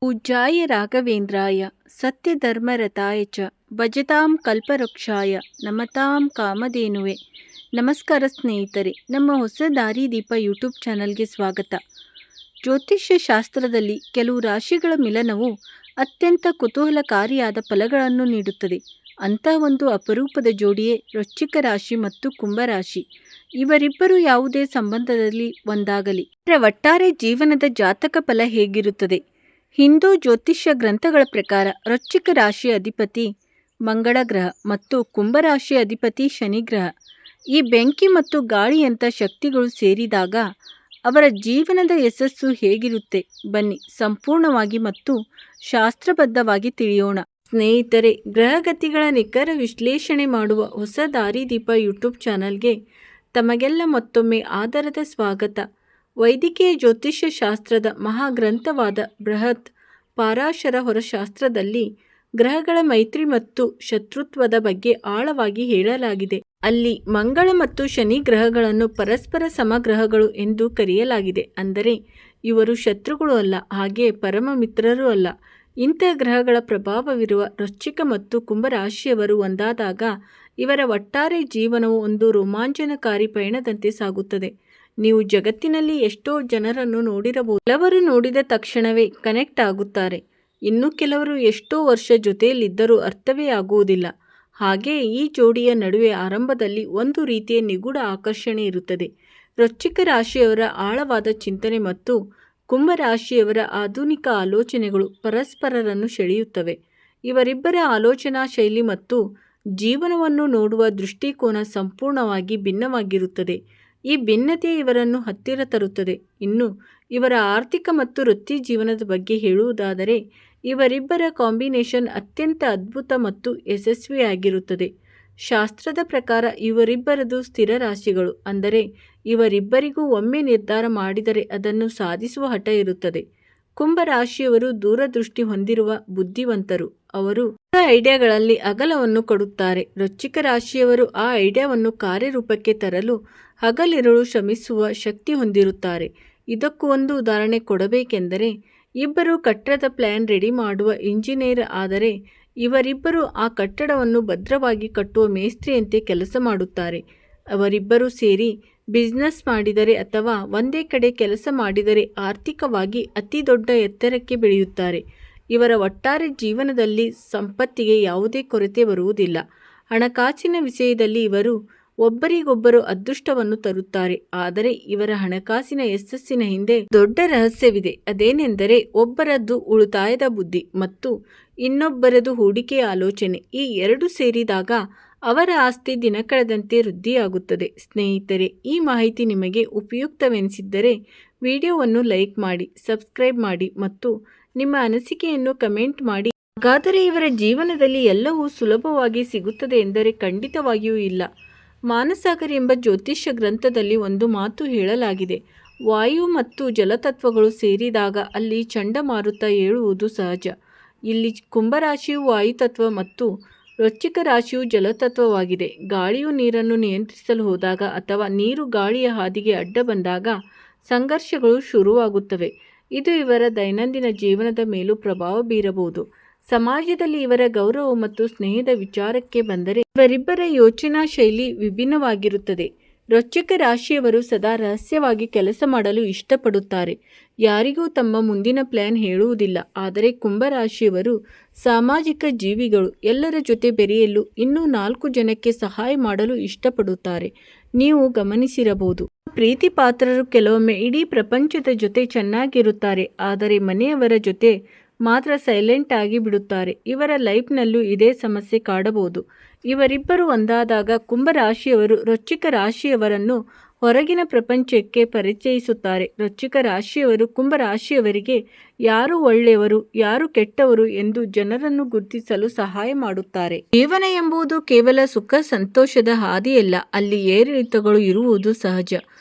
पूज्याय राघवेन्द्राय सत्यधर्मरताय च ಭಜತಾಂ ಕಲ್ಪವೃಕ್ಷಾಯ ನಮತಾಂ ಕಾಮಧೇನುವೆ. ನಮಸ್ಕಾರ ಸ್ನೇಹಿತರೆ, ನಮ್ಮ ಹೊಸ ದಾರಿದೀಪ ಯೂಟ್ಯೂಬ್ ಚಾನಲ್ಗೆ ಸ್ವಾಗತ. ಜ್ಯೋತಿಷ್ಯ ಶಾಸ್ತ್ರದಲ್ಲಿ ಕೆಲವು ರಾಶಿಗಳ ಮಿಲನವು ಅತ್ಯಂತ ಕುತೂಹಲಕಾರಿಯಾದ ಫಲಗಳನ್ನು ನೀಡುತ್ತದೆ. ಅಂಥ ಒಂದು ಅಪರೂಪದ ಜೋಡಿಯೇ ವೃಶ್ಚಿಕ ರಾಶಿ ಮತ್ತು ಕುಂಭರಾಶಿ. ಇವರಿಬ್ಬರು ಯಾವುದೇ ಸಂಬಂಧದಲ್ಲಿ ಒಂದಾಗಲಿ ಇವರ ಒಟ್ಟಾರೆ ಜೀವನದ ಜಾತಕ ಫಲ ಹೇಗಿರುತ್ತದೆ? ಹಿಂದೂ ಜ್ಯೋತಿಷ್ಯ ಗ್ರಂಥಗಳ ಪ್ರಕಾರ ವೃಶ್ಚಿಕ ರಾಶಿಯ ಅಧಿಪತಿ ಮಂಗಳ ಗ್ರಹ ಮತ್ತು ಕುಂಭರಾಶಿಯ ಅಧಿಪತಿ ಶನಿ ಗ್ರಹ. ಈ ಬೆಂಕಿ ಮತ್ತು ಗಾಳಿಯಂಥ ಶಕ್ತಿಗಳು ಸೇರಿದಾಗ ಅವರ ಜೀವನದ ಯಶಸ್ಸು ಹೇಗಿರುತ್ತೆ? ಬನ್ನಿ ಸಂಪೂರ್ಣವಾಗಿ ಮತ್ತು ಶಾಸ್ತ್ರಬದ್ಧವಾಗಿ ತಿಳಿಯೋಣ. ಸ್ನೇಹಿತರೆ, ಗ್ರಹಗತಿಗಳ ನಿಖರ ವಿಶ್ಲೇಷಣೆ ಮಾಡುವ ಹೊಸ ದಾರಿದೀಪ ಯೂಟ್ಯೂಬ್ ಚಾನಲ್ಗೆ ತಮಗೆಲ್ಲ ಮತ್ತೊಮ್ಮೆ ಆದರದ ಸ್ವಾಗತ. ವೈದಿಕೀಯ ಜ್ಯೋತಿಷ್ಯ ಶಾಸ್ತ್ರದ ಮಹಾಗ್ರಂಥವಾದ ಬೃಹತ್ ಪಾರಾಶರ ಹೊರಶಾಸ್ತ್ರದಲ್ಲಿ ಗ್ರಹಗಳ ಮೈತ್ರಿ ಮತ್ತು ಶತ್ರುತ್ವದ ಬಗ್ಗೆ ಆಳವಾಗಿ ಹೇಳಲಾಗಿದೆ. ಅಲ್ಲಿ ಮಂಗಳ ಮತ್ತು ಶನಿ ಗ್ರಹಗಳನ್ನು ಪರಸ್ಪರ ಸಮಗ್ರಹಗಳು ಎಂದು ಕರೆಯಲಾಗಿದೆ. ಅಂದರೆ ಇವರು ಶತ್ರುಗಳು ಅಲ್ಲ, ಹಾಗೆ ಪರಮ ಮಿತ್ರರೂ ಅಲ್ಲ. ಇಂಥ ಗ್ರಹಗಳ ಪ್ರಭಾವವಿರುವ ವೃಶ್ಚಿಕ ಮತ್ತು ಕುಂಭರಾಶಿಯವರು ಒಂದಾದಾಗ ಇವರ ಒಟ್ಟಾರೆ ಜೀವನವು ಒಂದು ರೋಮಾಂಚನಕಾರಿ ಪಯಣದಂತೆ ಸಾಗುತ್ತದೆ. ನೀವು ಜಗತ್ತಿನಲ್ಲಿ ಎಷ್ಟೋ ಜನರನ್ನು ನೋಡಿರಬಹುದು. ಕೆಲವರು ನೋಡಿದ ತಕ್ಷಣವೇ ಕನೆಕ್ಟ್ ಆಗುತ್ತಾರೆ, ಇನ್ನು ಕೆಲವರು ಎಷ್ಟೋ ವರ್ಷ ಜೊತೆಯಲ್ಲಿದ್ದರೂ ಅರ್ಥವೇ ಆಗುವುದಿಲ್ಲ. ಹಾಗೆ ಈ ಜೋಡಿಯ ನಡುವೆ ಆರಂಭದಲ್ಲಿ ಒಂದು ರೀತಿಯ ನಿಗೂಢ ಆಕರ್ಷಣೆ ಇರುತ್ತದೆ. ವೃಶ್ಚಿಕ ರಾಶಿಯವರ ಆಳವಾದ ಚಿಂತನೆ ಮತ್ತು ಕುಂಭರಾಶಿಯವರ ಆಧುನಿಕ ಆಲೋಚನೆಗಳು ಪರಸ್ಪರರನ್ನು ಸೆಳೆಯುತ್ತವೆ. ಇವರಿಬ್ಬರ ಆಲೋಚನಾ ಶೈಲಿ ಮತ್ತು ಜೀವನವನ್ನು ನೋಡುವ ದೃಷ್ಟಿಕೋನ ಸಂಪೂರ್ಣವಾಗಿ ಭಿನ್ನವಾಗಿರುತ್ತದೆ. ಈ ಭಿನ್ನತೆ ಇವರನ್ನು ಹತ್ತಿರ ತರುತ್ತದೆ. ಇನ್ನು ಇವರ ಆರ್ಥಿಕ ಮತ್ತು ವೃತ್ತಿ ಜೀವನದ ಬಗ್ಗೆ ಹೇಳುವುದಾದರೆ ಇವರಿಬ್ಬರ ಕಾಂಬಿನೇಷನ್ ಅತ್ಯಂತ ಅದ್ಭುತ ಮತ್ತು ಯಶಸ್ವಿಯಾಗಿರುತ್ತದೆ. ಶಾಸ್ತ್ರದ ಪ್ರಕಾರ ಇವರಿಬ್ಬರದು ಸ್ಥಿರ ರಾಶಿಗಳು. ಅಂದರೆ ಇವರಿಬ್ಬರಿಗೂ ಒಮ್ಮೆ ನಿರ್ಧಾರ ಮಾಡಿದರೆ ಅದನ್ನು ಸಾಧಿಸುವ ಹಠ ಇರುತ್ತದೆ. ಕುಂಭರಾಶಿಯವರು ದೂರದೃಷ್ಟಿ ಹೊಂದಿರುವ ಬುದ್ಧಿವಂತರು. ಅವರು ಐಡಿಯಾಗಳಲ್ಲಿ ಅಗಲವನ್ನು ಕೊಡುತ್ತಾರೆ. ವೃಶ್ಚಿಕ ರಾಶಿಯವರು ಆ ಐಡಿಯಾವನ್ನು ಕಾರ್ಯರೂಪಕ್ಕೆ ತರಲು ಹಗಲಿರುಳು ಶ್ರಮಿಸುವ ಶಕ್ತಿ ಹೊಂದಿರುತ್ತಾರೆ. ಇದಕ್ಕೂ ಒಂದು ಉದಾಹರಣೆ ಕೊಡಬೇಕೆಂದರೆ, ಇಬ್ಬರು ಕಟ್ಟಡದ ಪ್ಲಾನ್ ರೆಡಿ ಮಾಡುವ ಇಂಜಿನಿಯರ್ ಆದರೆ ಇವರಿಬ್ಬರು ಆ ಕಟ್ಟಡವನ್ನು ಭದ್ರವಾಗಿ ಕಟ್ಟುವ ಮೇಸ್ತ್ರಿಯಂತೆ ಕೆಲಸ ಮಾಡುತ್ತಾರೆ. ಅವರಿಬ್ಬರು ಸೇರಿ ಬಿಸ್ನೆಸ್ ಮಾಡಿದರೆ ಅಥವಾ ಒಂದೇ ಕಡೆ ಕೆಲಸ ಮಾಡಿದರೆ ಆರ್ಥಿಕವಾಗಿ ಅತಿ ದೊಡ್ಡ ಎತ್ತರಕ್ಕೆ ಬೆಳೆಯುತ್ತಾರೆ. ಇವರ ಒಟ್ಟಾರೆ ಜೀವನದಲ್ಲಿ ಸಂಪತ್ತಿಗೆ ಯಾವುದೇ ಕೊರತೆ ಬರುವುದಿಲ್ಲ. ಹಣಕಾಸಿನ ವಿಷಯದಲ್ಲಿ ಇವರು ಒಬ್ಬರಿಗೊಬ್ಬರು ಅದೃಷ್ಟವನ್ನು ತರುತ್ತಾರೆ. ಆದರೆ ಇವರ ಹಣಕಾಸಿನ ಯಶಸ್ಸಿನ ಹಿಂದೆ ದೊಡ್ಡ ರಹಸ್ಯವಿದೆ. ಅದೇನೆಂದರೆ ಒಬ್ಬರದ್ದು ಉಳಿತಾಯದ ಬುದ್ಧಿ ಮತ್ತು ಇನ್ನೊಬ್ಬರದು ಹೂಡಿಕೆಯ ಆಲೋಚನೆ. ಈ ಎರಡು ಸೇರಿದಾಗ ಅವರ ಆಸ್ತಿ ದಿನಕಳೆದಂತೆ ವೃದ್ಧಿಯಾಗುತ್ತದೆ. ಸ್ನೇಹಿತರೆ, ಈ ಮಾಹಿತಿ ನಿಮಗೆ ಉಪಯುಕ್ತವೆನಿಸಿದ್ದರೆ ವಿಡಿಯೋವನ್ನು ಲೈಕ್ ಮಾಡಿ, ಸಬ್ಸ್ಕ್ರೈಬ್ ಮಾಡಿ ಮತ್ತು ನಿಮ್ಮ ಅನಿಸಿಕೆಯನ್ನು ಕಮೆಂಟ್ ಮಾಡಿ. ಹಾಗಾದರೆ ಇವರ ಜೀವನದಲ್ಲಿ ಎಲ್ಲವೂ ಸುಲಭವಾಗಿ ಸಿಗುತ್ತದೆ ಎಂದರೆ ಖಂಡಿತವಾಗಿಯೂ ಇಲ್ಲ. ಮಾನಸಾಗರ ಎಂಬ ಜ್ಯೋತಿಷ್ಯ ಗ್ರಂಥದಲ್ಲಿ ಒಂದು ಮಾತು ಹೇಳಲಾಗಿದೆ, ವಾಯು ಮತ್ತು ಜಲತತ್ವಗಳು ಸೇರಿದಾಗ ಅಲ್ಲಿ ಚಂಡಮಾರುತ ಏಳುವುದು ಸಹಜ. ಇಲ್ಲಿ ಕುಂಭರಾಶಿಯು ವಾಯುತತ್ವ ಮತ್ತು ವೃಶ್ಚಿಕ ರಾಶಿಯು ಜಲತತ್ವವಾಗಿದೆ. ಗಾಳಿಯು ನೀರನ್ನು ನಿಯಂತ್ರಿಸಲು ಹೋದಾಗ ಅಥವಾ ನೀರು ಗಾಳಿಯ ಹಾದಿಗೆ ಅಡ್ಡ ಬಂದಾಗ ಸಂಘರ್ಷಗಳು ಶುರುವಾಗುತ್ತವೆ. ಇದು ಇವರ ದೈನಂದಿನ ಜೀವನದ ಮೇಲೂ ಪ್ರಭಾವ ಬೀರಬಹುದು. ಸಮಾಜದಲ್ಲಿ ಇವರ ಗೌರವ ಮತ್ತು ಸ್ನೇಹದ ವಿಚಾರಕ್ಕೆ ಬಂದರೆ ಇವರಿಬ್ಬರ ಯೋಚನಾ ಶೈಲಿ ವಿಭಿನ್ನವಾಗಿರುತ್ತದೆ. ವೃಶ್ಚಿಕ ರಾಶಿಯವರು ಸದಾ ರಹಸ್ಯವಾಗಿ ಕೆಲಸ ಮಾಡಲು ಇಷ್ಟಪಡುತ್ತಾರೆ. ಯಾರಿಗೂ ತಮ್ಮ ಮುಂದಿನ ಪ್ಲಾನ್ ಹೇಳುವುದಿಲ್ಲ. ಆದರೆ ಕುಂಭರಾಶಿಯವರು ಸಾಮಾಜಿಕ ಜೀವಿಗಳು. ಎಲ್ಲರ ಜೊತೆ ಬೆರೆಯಲು, ಇನ್ನೂ 4 ಜನಕ್ಕೆ ಸಹಾಯ ಮಾಡಲು ಇಷ್ಟಪಡುತ್ತಾರೆ. ನೀವು ಗಮನಿಸಿರಬಹುದು, ಪ್ರೀತಿ ಪಾತ್ರರು ಕೆಲವೊಮ್ಮೆ ಇಡೀ ಪ್ರಪಂಚದ ಜೊತೆ ಚೆನ್ನಾಗಿರುತ್ತಾರೆ, ಆದರೆ ಮನೆಯವರ ಜೊತೆ ಮಾತ್ರ ಸೈಲೆಂಟ್ ಆಗಿ ಬಿಡುತ್ತಾರೆ. ಇವರ ಲೈಫ್ನಲ್ಲೂ ಇದೇ ಸಮಸ್ಯೆ ಕಾಡಬಹುದು. ಇವರಿಬ್ಬರು ಒಂದಾದಾಗ ಕುಂಭರಾಶಿಯವರು ವೃಶ್ಚಿಕ ರಾಶಿಯವರನ್ನು ಹೊರಗಿನ ಪ್ರಪಂಚಕ್ಕೆ ಪರಿಚಯಿಸುತ್ತಾರೆ. ವೃಶ್ಚಿಕ ರಾಶಿಯವರು ಕುಂಭರಾಶಿಯವರಿಗೆ ಯಾರು ಒಳ್ಳೆಯವರು ಯಾರು ಕೆಟ್ಟವರು ಎಂದು ಜನರನ್ನು ಗುರುತಿಸಲು ಸಹಾಯ ಮಾಡುತ್ತಾರೆ. ಜೀವನ ಎಂಬುದು ಕೇವಲ ಸುಖ ಸಂತೋಷದ ಹಾದಿಯಲ್ಲ, ಅಲ್ಲಿ ಏರಿಳಿತಗಳು ಇರುವುದು ಸಹಜ.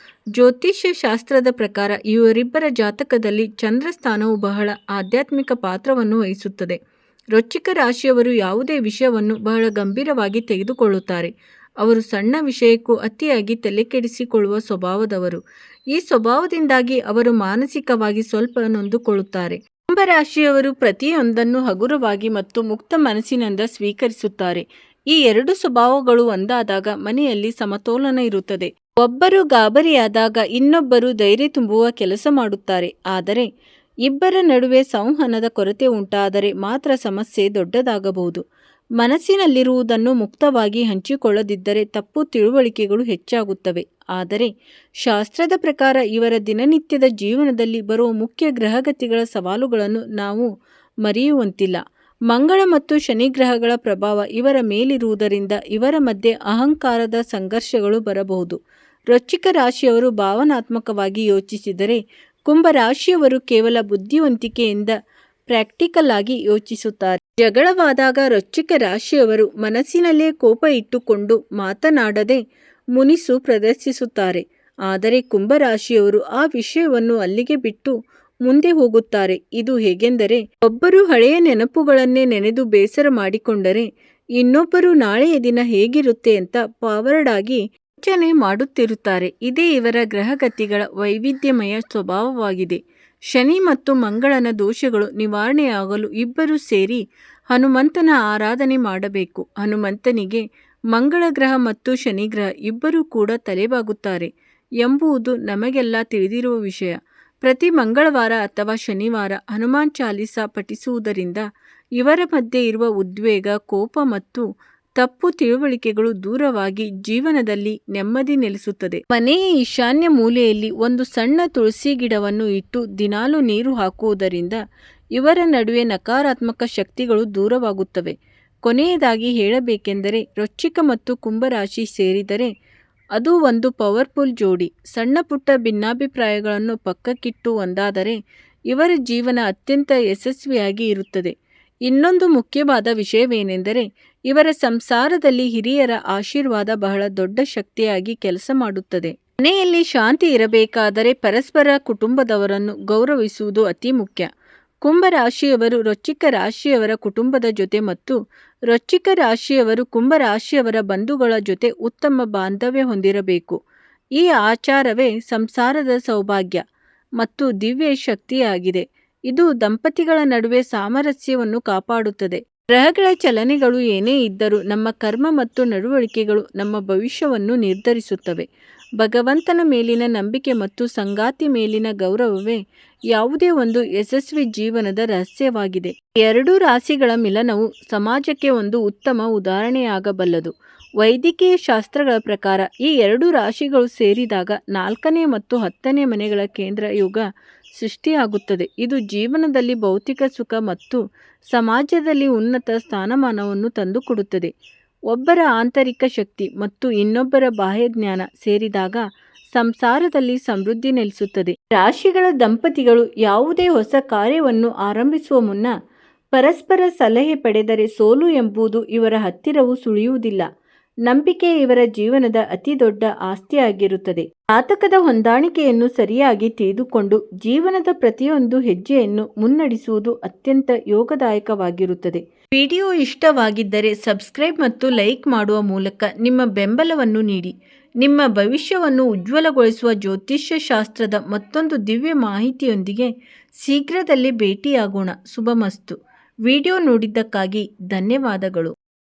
ಜ್ಯೋತಿಷ್ಯ ಶಾಸ್ತ್ರದ ಪ್ರಕಾರ ಇವರಿಬ್ಬರ ಜಾತಕದಲ್ಲಿ ಚಂದ್ರ ಸ್ಥಾನವು ಬಹಳ ಆಧ್ಯಾತ್ಮಿಕ ಪಾತ್ರವನ್ನು ವಹಿಸುತ್ತದೆ. ವೃಶ್ಚಿಕ ರಾಶಿಯವರು ಯಾವುದೇ ವಿಷಯವನ್ನು ಬಹಳ ಗಂಭೀರವಾಗಿ ತೆಗೆದುಕೊಳ್ಳುತ್ತಾರೆ. ಅವರು ಸಣ್ಣ ವಿಷಯಕ್ಕೂ ಅತಿಯಾಗಿ ತಲೆಕೆಡಿಸಿಕೊಳ್ಳುವ ಸ್ವಭಾವದವರು. ಈ ಸ್ವಭಾವದಿಂದಾಗಿ ಅವರು ಮಾನಸಿಕವಾಗಿ ಸ್ವಲ್ಪ ನೊಂದುಕೊಳ್ಳುತ್ತಾರೆ. ಕುಂಭರಾಶಿಯವರು ಪ್ರತಿಯೊಂದನ್ನು ಹಗುರವಾಗಿ ಮತ್ತು ಮುಕ್ತ ಮನಸ್ಸಿನಿಂದ ಸ್ವೀಕರಿಸುತ್ತಾರೆ. ಈ ಎರಡು ಸ್ವಭಾವಗಳು ಒಂದಾದಾಗ ಮನೆಯಲ್ಲಿ ಸಮತೋಲನ ಇರುತ್ತದೆ. ಒಬ್ಬರು ಗಾಬರಿಯಾದಾಗ ಇನ್ನೊಬ್ಬರು ಧೈರ್ಯ ತುಂಬುವ ಕೆಲಸ ಮಾಡುತ್ತಾರೆ. ಆದರೆ ಇಬ್ಬರ ನಡುವೆ ಸಂವಹನದ ಕೊರತೆ ಉಂಟಾದರೆ ಮಾತ್ರ ಸಮಸ್ಯೆ ದೊಡ್ಡದಾಗಬಹುದು. ಮನಸ್ಸಿನಲ್ಲಿರುವುದನ್ನು ಮುಕ್ತವಾಗಿ ಹಂಚಿಕೊಳ್ಳದಿದ್ದರೆ ತಪ್ಪು ತಿಳುವಳಿಕೆಗಳು ಹೆಚ್ಚಾಗುತ್ತವೆ. ಆದರೆ ಶಾಸ್ತ್ರದ ಪ್ರಕಾರ ಇವರ ದಿನನಿತ್ಯದ ಜೀವನದಲ್ಲಿ ಬರುವ ಮುಖ್ಯ ಗ್ರಹಗತಿಗಳ ಸವಾಲುಗಳನ್ನು ನಾವು ಮರೆಯುವಂತಿಲ್ಲ. ಮಂಗಳ ಮತ್ತು ಶನಿ ಗ್ರಹಗಳ ಪ್ರಭಾವ ಇವರ ಮೇಲಿರುವುದರಿಂದ ಇವರ ಮಧ್ಯೆ ಅಹಂಕಾರದ ಸಂಘರ್ಷಗಳು ಬರಬಹುದು. ವೃಶ್ಚಿಕ ರಾಶಿಯವರು ಭಾವನಾತ್ಮಕವಾಗಿ ಯೋಚಿಸಿದರೆ, ಕುಂಭರಾಶಿಯವರು ಕೇವಲ ಬುದ್ಧಿವಂತಿಕೆಯಿಂದ ಪ್ರಾಕ್ಟಿಕಲ್ ಆಗಿ ಯೋಚಿಸುತ್ತಾರೆ. ಜಗಳವಾದಾಗ ವೃಶ್ಚಿಕ ರಾಶಿಯವರು ಮನಸ್ಸಿನಲ್ಲೇ ಕೋಪ ಇಟ್ಟುಕೊಂಡು ಮಾತನಾಡದೆ ಮುನಿಸು ಪ್ರದರ್ಶಿಸುತ್ತಾರೆ. ಆದರೆ ಕುಂಭರಾಶಿಯವರು ಆ ವಿಷಯವನ್ನು ಅಲ್ಲಿಗೆ ಬಿಟ್ಟು ಮುಂದೆ ಹೋಗುತ್ತಾರೆ. ಇದು ಹೇಗೆಂದರೆ, ಒಬ್ಬರು ಹಳೆಯ ನೆನಪುಗಳನ್ನೇ ನೆನೆದು ಬೇಸರ ಮಾಡಿಕೊಂಡರೆ ಇನ್ನೊಬ್ಬರು ನಾಳೆಯ ದಿನ ಹೇಗಿರುತ್ತೆ ಅಂತ ಫಾರ್ವರ್ಡ್ ಆಗಿ ಯೋಚನೆ ಮಾಡುತ್ತಿರುತ್ತಾರೆ. ಇದೇ ಇವರ ಗ್ರಹಗತಿಗಳ ವೈವಿಧ್ಯಮಯ ಸ್ವಭಾವವಾಗಿದೆ. ಶನಿ ಮತ್ತು ಮಂಗಳನ ದೋಷಗಳು ನಿವಾರಣೆಯಾಗಲು ಇಬ್ಬರು ಸೇರಿ ಹನುಮಂತನ ಆರಾಧನೆ ಮಾಡಬೇಕು. ಹನುಮಂತನಿಗೆ ಮಂಗಳ ಗ್ರಹ ಮತ್ತು ಶನಿ ಗ್ರಹ ಇಬ್ಬರೂ ಕೂಡ ತಲೆಬಾಗುತ್ತಾರೆ ಎಂಬುದು ನಮಗೆಲ್ಲ ತಿಳಿದಿರುವ ವಿಷಯ. ಪ್ರತಿ ಮಂಗಳವಾರ ಅಥವಾ ಶನಿವಾರ ಹನುಮಾನ್ ಚಾಲೀಸಾ ಪಠಿಸುವುದರಿಂದ ಇವರ ಮಧ್ಯೆ ಇರುವ ಉದ್ವೇಗ, ಕೋಪ ಮತ್ತು ತಪ್ಪು ತಿಳುವಳಿಕೆಗಳು ದೂರವಾಗಿ ಜೀವನದಲ್ಲಿ ನೆಮ್ಮದಿ ನೆಲೆಸುತ್ತದೆ. ಮನೆಯ ಈಶಾನ್ಯ ಮೂಲೆಯಲ್ಲಿ ಒಂದು ಸಣ್ಣ ತುಳಸಿ ಗಿಡವನ್ನು ಇಟ್ಟು ದಿನಾಲು ನೀರು ಹಾಕುವುದರಿಂದ ಇವರ ನಡುವೆ ನಕಾರಾತ್ಮಕ ಶಕ್ತಿಗಳು ದೂರವಾಗುತ್ತವೆ. ಕೊನೆಯದಾಗಿ ಹೇಳಬೇಕೆಂದರೆ, ವೃಶ್ಚಿಕ ಮತ್ತು ಕುಂಭರಾಶಿ ಸೇರಿದರೆ ಅದು ಒಂದು ಪವರ್ಫುಲ್ ಜೋಡಿ. ಸಣ್ಣ ಪುಟ್ಟ ಭಿನ್ನಾಭಿಪ್ರಾಯಗಳನ್ನು ಪಕ್ಕಕ್ಕಿಟ್ಟು ಒಂದಾದರೆ ಇವರ ಜೀವನ ಅತ್ಯಂತ ಯಶಸ್ವಿಯಾಗಿ ಇರುತ್ತದೆ. ಇನ್ನೊಂದು ಮುಖ್ಯವಾದ ವಿಷಯವೇನೆಂದರೆ, ಇವರ ಸಂಸಾರದಲ್ಲಿ ಹಿರಿಯರ ಆಶೀರ್ವಾದ ಬಹಳ ದೊಡ್ಡ ಶಕ್ತಿಯಾಗಿ ಕೆಲಸ ಮಾಡುತ್ತದೆ. ಮನೆಯಲ್ಲಿ ಶಾಂತಿ ಇರಬೇಕಾದರೆ ಪರಸ್ಪರ ಕುಟುಂಬದವರನ್ನು ಗೌರವಿಸುವುದು ಅತಿ ಮುಖ್ಯ. ಕುಂಭರಾಶಿಯವರು ವೃಶ್ಚಿಕ ರಾಶಿಯವರ ಕುಟುಂಬದ ಜೊತೆ ಮತ್ತು ವೃಶ್ಚಿಕ ರಾಶಿಯವರು ಕುಂಭರಾಶಿಯವರ ಬಂಧುಗಳ ಜೊತೆ ಉತ್ತಮ ಬಾಂಧವ್ಯ ಹೊಂದಿರಬೇಕು. ಈ ಆಚಾರವೇ ಸಂಸಾರದ ಸೌಭಾಗ್ಯ ಮತ್ತು ದಿವ್ಯ ಶಕ್ತಿಯಾಗಿದೆ. ಇದು ದಂಪತಿಗಳ ನಡುವೆ ಸಾಮರಸ್ಯವನ್ನು ಕಾಪಾಡುತ್ತದೆ. ಗ್ರಹಗಳ ಚಲನೆಗಳು ಏನೇ ಇದ್ದರೂ ನಮ್ಮ ಕರ್ಮ ಮತ್ತು ನಡವಳಿಕೆಗಳು ನಮ್ಮ ಭವಿಷ್ಯವನ್ನು ನಿರ್ಧರಿಸುತ್ತವೆ. ಭಗವಂತನ ಮೇಲಿನ ನಂಬಿಕೆ ಮತ್ತು ಸಂಗಾತಿ ಮೇಲಿನ ಗೌರವವೇ ಯಾವುದೇ ಒಂದು ಯಶಸ್ವಿ ಜೀವನದ ರಹಸ್ಯವಾಗಿದೆ. ಎರಡೂ ರಾಶಿಗಳ ಮಿಲನವು ಸಮಾಜಕ್ಕೆ ಒಂದು ಉತ್ತಮ ಉದಾಹರಣೆಯಾಗಬಲ್ಲದು. ವೈದ್ಯಕೀಯ ಶಾಸ್ತ್ರಗಳ ಪ್ರಕಾರ ಈ ಎರಡು ರಾಶಿಗಳು ಸೇರಿದಾಗ 4ನೇ ಮತ್ತು 10ನೇ ಮನೆಗಳ ಕೇಂದ್ರ ಯುಗ ಸೃಷ್ಟಿಯಾಗುತ್ತದೆ. ಇದು ಜೀವನದಲ್ಲಿ ಭೌತಿಕ ಸುಖ ಮತ್ತು ಸಮಾಜದಲ್ಲಿ ಉನ್ನತ ಸ್ಥಾನಮಾನವನ್ನು ತಂದುಕೊಡುತ್ತದೆ. ಒಬ್ಬರ ಆಂತರಿಕ ಶಕ್ತಿ ಮತ್ತು ಇನ್ನೊಬ್ಬರ ಬಾಹ್ಯ ಜ್ಞಾನ ಸೇರಿದಾಗ ಸಂಸಾರದಲ್ಲಿ ಸಮೃದ್ಧಿ ನೆಲೆಸುತ್ತದೆ. ರಾಶಿಗಳ ದಂಪತಿಗಳು ಯಾವುದೇ ಹೊಸ ಕಾರ್ಯವನ್ನು ಆರಂಭಿಸುವ ಮುನ್ನ ಪರಸ್ಪರ ಸಲಹೆ ಪಡೆದರೆ ಸೋಲು ಎಂಬುದು ಇವರ ಹತ್ತಿರವೂ ಸುಳಿಯುವುದಿಲ್ಲ. ನಂಬಿಕೆ ಇವರ ಜೀವನದ ಅತಿ ದೊಡ್ಡ ಆಸ್ತಿಯಾಗಿರುತ್ತದೆ. ಜಾತಕದ ಹೊಂದಾಣಿಕೆಯನ್ನು ಸರಿಯಾಗಿ ತಿಳಿದುಕೊಂಡು ಜೀವನದ ಪ್ರತಿಯೊಂದು ಹೆಜ್ಜೆಯನ್ನು ಮುನ್ನಡೆಸುವುದು ಅತ್ಯಂತ ಯೋಗದಾಯಕವಾಗಿರುತ್ತದೆ. ವಿಡಿಯೋ ಇಷ್ಟವಾಗಿದ್ದರೆ ಸಬ್ಸ್ಕ್ರೈಬ್ ಮತ್ತು ಲೈಕ್ ಮಾಡುವ ಮೂಲಕ ನಿಮ್ಮ ಬೆಂಬಲವನ್ನು ನೀಡಿ. ನಿಮ್ಮ ಭವಿಷ್ಯವನ್ನು ಉಜ್ವಲಗೊಳಿಸುವ ಜ್ಯೋತಿಷ್ಯ ಶಾಸ್ತ್ರದ ಮತ್ತೊಂದು ದಿವ್ಯ ಮಾಹಿತಿಯೊಂದಿಗೆ ಶೀಘ್ರದಲ್ಲೇ ಭೇಟಿಯಾಗೋಣ. ಶುಭಮಸ್ತು. ವಿಡಿಯೋ ನೋಡಿದ್ದಕ್ಕಾಗಿ ಧನ್ಯವಾದಗಳು.